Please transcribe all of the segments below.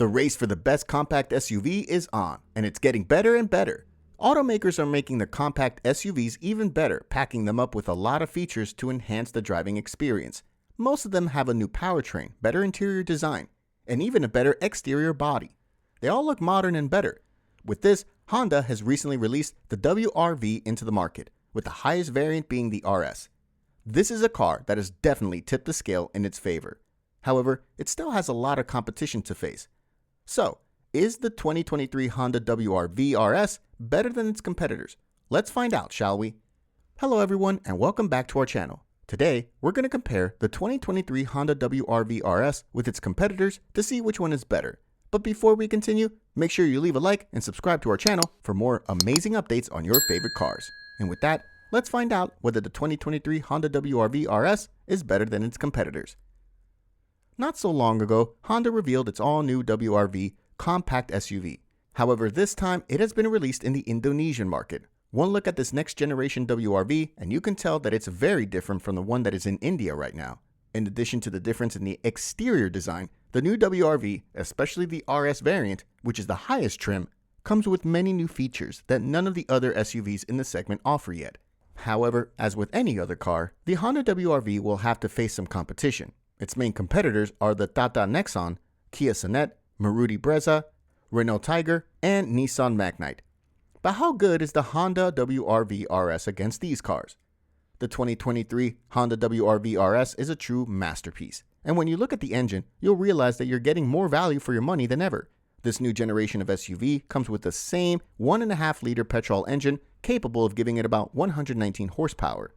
The race for the best compact SUV is on, and it's getting better and better. Automakers are making the compact SUVs even better, packing them up with a lot of features to enhance the driving experience. Most of them have a new powertrain, better interior design, and even a better exterior body. They all look modern and better. With this, Honda has recently released the WR-V into the market, with the highest variant being the RS. This is a car that has definitely tipped the scale in its favor. However, it still has a lot of competition to face. So, is the 2023 Honda WR-V RS better than its competitors? Let's find out, shall we? Hello everyone, and welcome back to our channel. Today, we're going to compare the 2023 Honda WR-V RS with its competitors to see which one is better. But before we continue, make sure you leave a like and subscribe to our channel for more amazing updates on your favorite cars. And with that, let's find out whether the 2023 Honda WR-V RS is better than its competitors. Not so long ago, Honda revealed its all-new WR-V compact SUV. However, this time it has been released in the Indonesian market. One look at this next generation WR-V and you can tell that it's very different from the one that is in India right now. In addition to the difference in the exterior design, the new WR-V, especially the RS variant, which is the highest trim, comes with many new features that none of the other SUVs in the segment offer yet. However, as with any other car, the Honda WR-V will have to face some competition. Its main competitors are the Tata Nexon, Kia Sonet, Maruti Brezza, Renault Kiger, and Nissan Magnite. But how good is the Honda WR-V RS against these cars? The 2023 Honda WR-V RS is a true masterpiece. And when you look at the engine, you'll realize that you're getting more value for your money than ever. This new generation of SUV comes with the same 1.5-liter petrol engine capable of giving it about 119 horsepower.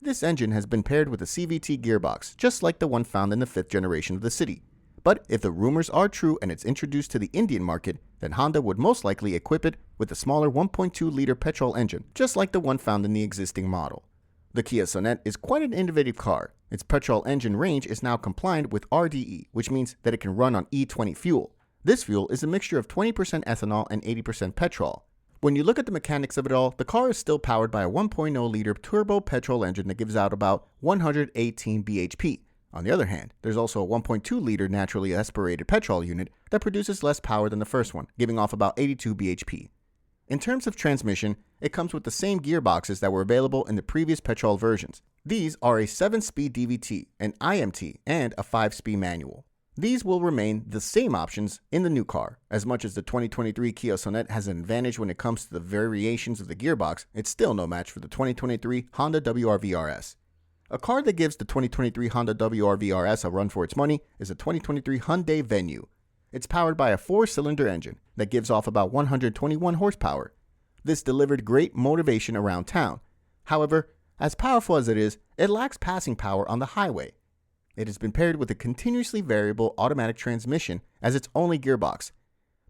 This engine has been paired with a CVT gearbox, just like the one found in the 5th generation of the City. But if the rumors are true and it's introduced to the Indian market, then Honda would most likely equip it with a smaller 1.2-liter petrol engine, just like the one found in the existing model. The Kia Sonet is quite an innovative car. Its petrol engine range is now compliant with RDE, which means that it can run on E20 fuel. This fuel is a mixture of 20% ethanol and 80% petrol. When you look at the mechanics of it all, the car is still powered by a 1.0-liter turbo petrol engine that gives out about 118 bhp. On the other hand, there's also a 1.2-liter naturally aspirated petrol unit that produces less power than the first one, giving off about 82 bhp. In terms of transmission, it comes with the same gearboxes that were available in the previous petrol versions. These are a 7-speed DVT, an IMT, and a 5-speed manual. These will remain the same options in the new car. As much as the 2023 Kia Sonet has an advantage when it comes to the variations of the gearbox, it's still no match for the 2023 Honda WR-V RS. A car that gives the 2023 Honda WR-V RS a run for its money is a 2023 Hyundai Venue. It's powered by a 4-cylinder engine that gives off about 121 horsepower. This delivered great motivation around town. However, as powerful as it is, it lacks passing power on the highway. It has been paired with a continuously variable automatic transmission as its only gearbox.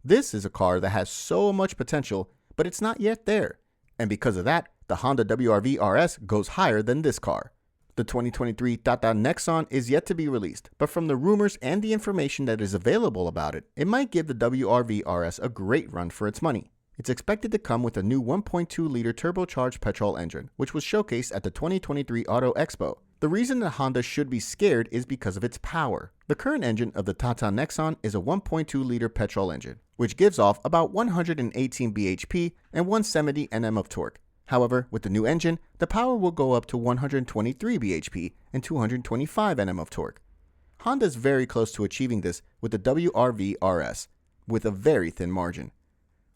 This is a car that has so much potential, but it's not yet there. And because of that, the Honda WR-V RS goes higher than this car. The 2023 Tata Nexon is yet to be released, but from the rumors and the information that is available about it, it might give the WR-V RS a great run for its money. It's expected to come with a new 1.2-liter turbocharged petrol engine, which was showcased at the 2023 Auto Expo. The reason that Honda should be scared is because of its power. The current engine of the Tata Nexon is a 1.2-liter petrol engine, which gives off about 118 bhp and 170 Nm of torque. However, with the new engine, the power will go up to 123 bhp and 225 Nm of torque. Honda is very close to achieving this with the WR-V RS, with a very thin margin.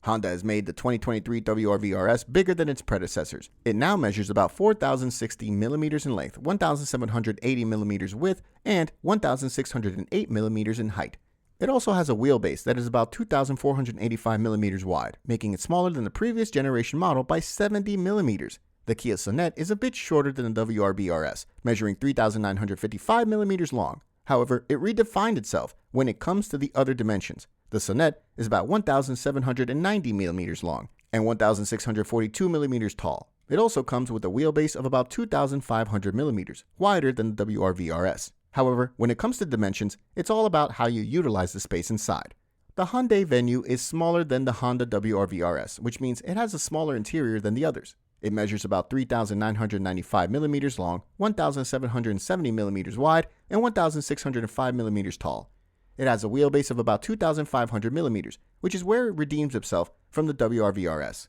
Honda has made the 2023 WR-V RS bigger than its predecessors. It now measures about 4,060 millimeters in length, 1,780 millimeters width, and 1,608 millimeters in height. It also has a wheelbase that is about 2,485 millimeters wide, making it smaller than the previous generation model by 70 millimeters. The Kia Sonet is a bit shorter than the WR-V RS, measuring 3,955 millimeters long. However, it redefined itself when it comes to the other dimensions. The Sonet is about 1,790 millimeters long and 1,642 millimeters tall. It also comes with a wheelbase of about 2,500 millimeters, wider than the WR-V RS. However, when it comes to dimensions, it's all about how you utilize the space inside. The Hyundai Venue is smaller than the Honda WR-V RS, which means it has a smaller interior than the others. It measures about 3,995 millimeters long, 1,770 millimeters wide, and 1,605 millimeters tall. It has a wheelbase of about 2,500 millimeters, which is where it redeems itself from the WRV-RS.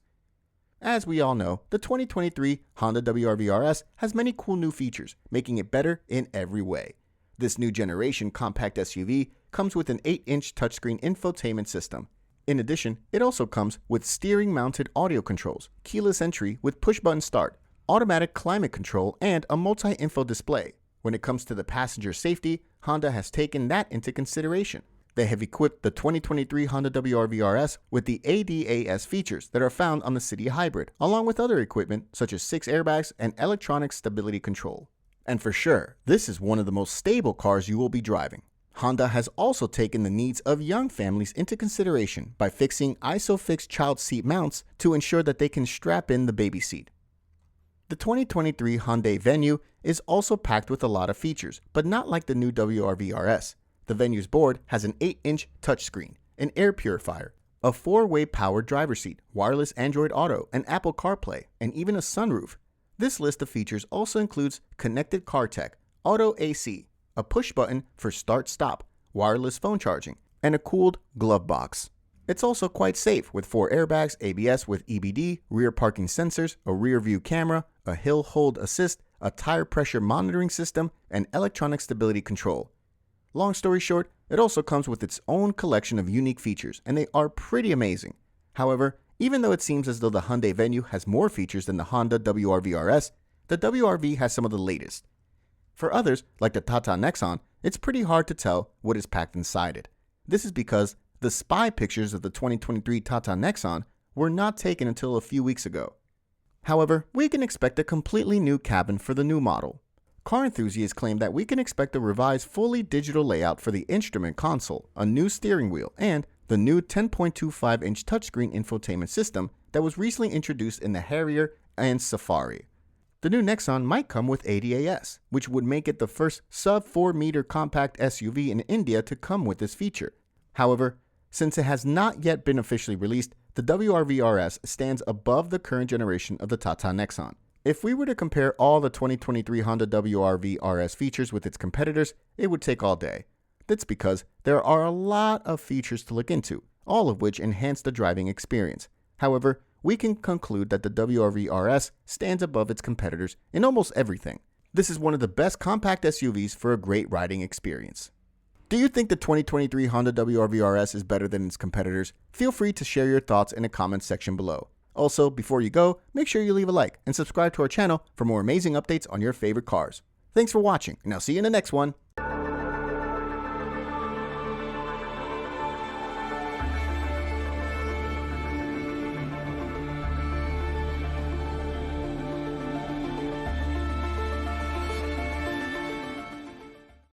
As we all know, the 2023 Honda WRV-RS has many cool new features, making it better in every way. This new generation compact SUV comes with an 8-inch touchscreen infotainment system. In addition, it also comes with steering-mounted audio controls, keyless entry with push-button start, automatic climate control, and a multi-info display. When it comes to the passenger safety, Honda has taken that into consideration. They have equipped the 2023 Honda WRV-RS with the ADAS features that are found on the City Hybrid, along with other equipment such as 6 airbags and electronic stability control. And for sure, this is one of the most stable cars you will be driving. Honda has also taken the needs of young families into consideration by fixing ISOFIX child seat mounts to ensure that they can strap in the baby seat. The 2023 Hyundai Venue is also packed with a lot of features, but not like the new WRV-RS. The Venue's board has an 8-inch touchscreen, an air purifier, a 4-way powered driver's seat, wireless Android Auto, and Apple CarPlay, and even a sunroof. This list of features also includes connected car tech, auto AC, a push button for start-stop, wireless phone charging, and a cooled glove box. It's also quite safe with 4 airbags, ABS with EBD, rear parking sensors, a rear view camera, a hill hold assist, a tire pressure monitoring system, and electronic stability control. Long story short, it also comes with its own collection of unique features, and they are pretty amazing. However, even though it seems as though the Hyundai Venue has more features than the Honda WRV-RS, the WRV has some of the latest. For others, like the Tata Nexon, it's pretty hard to tell what is packed inside it. This is because the spy pictures of the 2023 Tata Nexon were not taken until a few weeks ago. However, we can expect a completely new cabin for the new model. Car enthusiasts claim that we can expect a revised fully digital layout for the instrument console, a new steering wheel, and the new 10.25-inch touchscreen infotainment system that was recently introduced in the Harrier and Safari. The new Nexon might come with ADAS, which would make it the first sub-4-meter compact SUV in India to come with this feature. However, since it has not yet been officially released, the WRV-RS stands above the current generation of the Tata Nexon. If we were to compare all the 2023 Honda WRV-RS features with its competitors, it would take all day. That's because there are a lot of features to look into, all of which enhance the driving experience. However, we can conclude that the WRV-RS stands above its competitors in almost everything. This is one of the best compact SUVs for a great riding experience. Do you think the 2023 Honda WRV-RS is better than its competitors? Feel free to share your thoughts in the comments section below. Also, before you go, make sure you leave a like and subscribe to our channel for more amazing updates on your favorite cars. Thanks for watching, and I'll see you in the next one.